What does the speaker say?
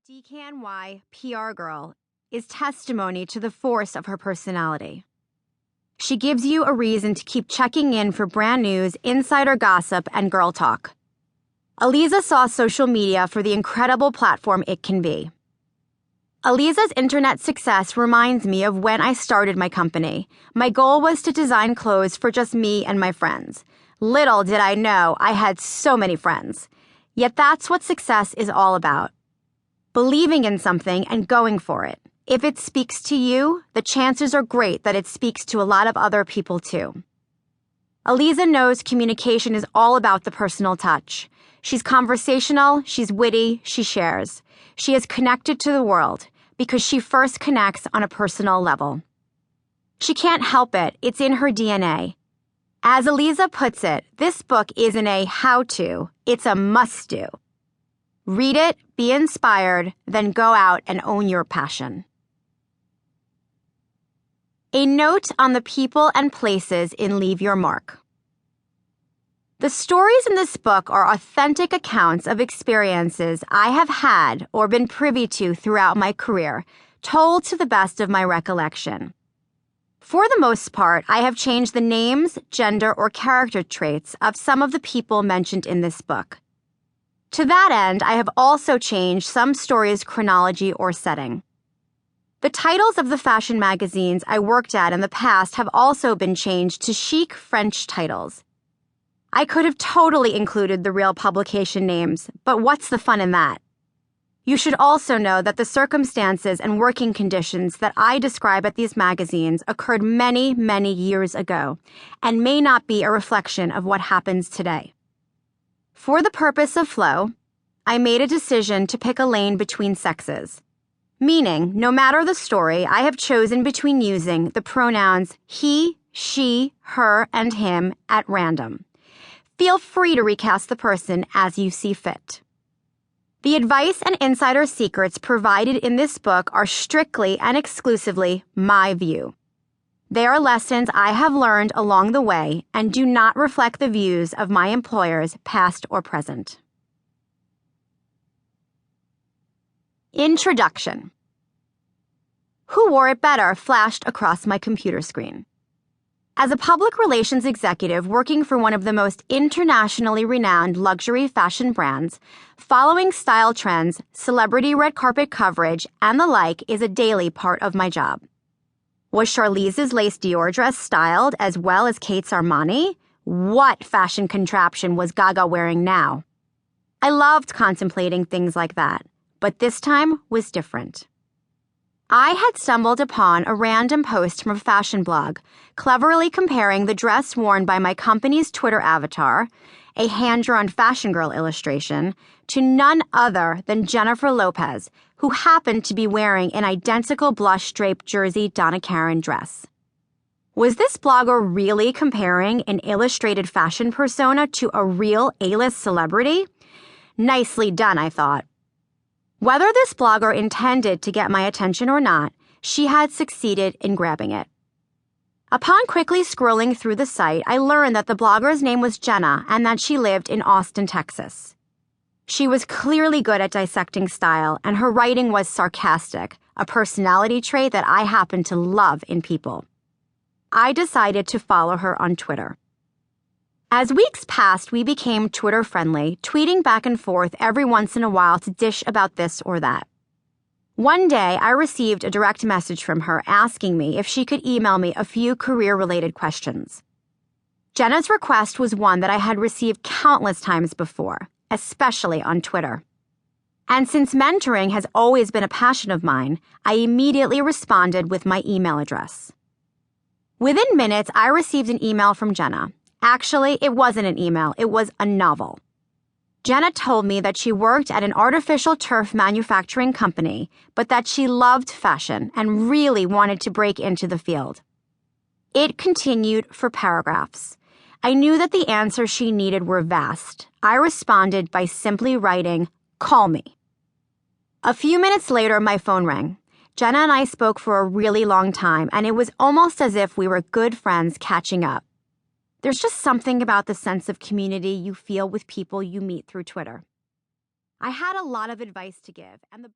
DKNY PR girl is testimony to the force of her personality. She gives you a reason to keep checking in for brand news, insider gossip, and girl talk. Aliza saw social media for the incredible platform it can be. Aliza's internet success reminds me of when I started my company. My goal was to design clothes for just me and my friends. Little did I know I had so many friends. Yet that's what success is all about. Believing in something and going for it. If it speaks to you, the chances are great that it speaks to a lot of other people too. Aliza knows communication is all about the personal touch. She's conversational, she's witty, she shares. She is connected to the world because she first connects on a personal level. She can't help it, it's in her DNA. As Aliza puts it, this book isn't a how-to, it's a must-do. Read it, be inspired, then go out and own your passion. A note on the people and places in Leave Your Mark. The stories in this book are authentic accounts of experiences I have had or been privy to throughout my career, told to the best of my recollection. For the most part, I have changed the names, gender, or character traits of some of the people mentioned in this book. To that end, I have also changed some stories' chronology or setting. The titles of the fashion magazines I worked at in the past have also been changed to chic French titles. I could have totally included the real publication names, but what's the fun in that? You should also know that the circumstances and working conditions that I describe at these magazines occurred many, many years ago, and may not be a reflection of what happens today. For the purpose of flow, I made a decision to pick a lane between sexes. Meaning, no matter the story, I have chosen between using the pronouns he, she, her, and him at random. Feel free to recast the person as you see fit. The advice and insider secrets provided in this book are strictly and exclusively my view. They are lessons I have learned along the way and do not reflect the views of my employers, past or present. Introduction. Who Wore It Better flashed across my computer screen. As a public relations executive working for one of the most internationally renowned luxury fashion brands, following style trends, celebrity red carpet coverage, and the like is a daily part of my job. Was Charlize's lace Dior dress styled as well as Kate's Armani? What fashion contraption was Gaga wearing now? I loved contemplating things like that, but this time was different. I had stumbled upon a random post from a fashion blog, cleverly comparing the dress worn by my company's Twitter avatar, a hand-drawn fashion girl illustration, to none other than Jennifer Lopez, who happened to be wearing an identical blush-draped jersey Donna Karan dress. Was this blogger really comparing an illustrated fashion persona to a real A-list celebrity? Nicely done, I thought. Whether this blogger intended to get my attention or not, she had succeeded in grabbing it. Upon quickly scrolling through the site, I learned that the blogger's name was Jenna and that she lived in Austin, Texas. She was clearly good at dissecting style, and her writing was sarcastic, a personality trait that I happen to love in people. I decided to follow her on Twitter. As weeks passed, we became Twitter-friendly, tweeting back and forth every once in a while to dish about this or that. One day, I received a direct message from her asking me if she could email me a few career-related questions. Jenna's request was one that I had received countless times before, especially on Twitter. And since mentoring has always been a passion of mine, I immediately responded with my email address. Within minutes, I received an email from Jenna. Actually, it wasn't an email, it was a novel. Jenna told me that she worked at an artificial turf manufacturing company, but that she loved fashion and really wanted to break into the field. It continued for paragraphs. I knew that the answers she needed were vast. I responded by simply writing, "Call me." A few minutes later, my phone rang. Jenna and I spoke for a really long time, and it was almost as if we were good friends catching up. There's just something about the sense of community you feel with people you meet through Twitter. I had a lot of advice to give, and the